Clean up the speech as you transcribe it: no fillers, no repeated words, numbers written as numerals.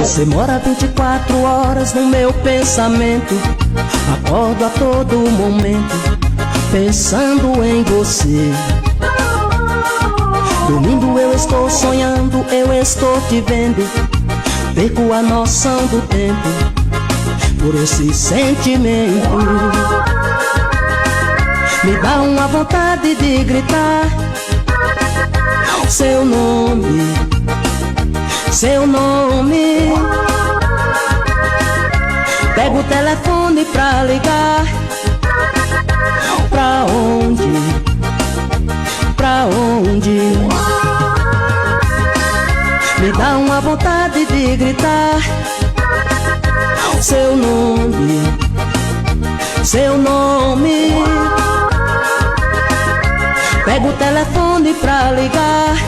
Você mora 24 horas no meu pensamento. Acordo a todo momento pensando em você. Dormindo eu estou sonhando, eu estou te vendo. Perco a noção do tempo por esse sentimento. Me dá uma vontade de gritar seu nome, seu nome. Pego o telefone pra ligar. Pra onde? Pra onde? Me dá uma vontade de gritar seu nome, seu nome. Pego o telefone pra ligar.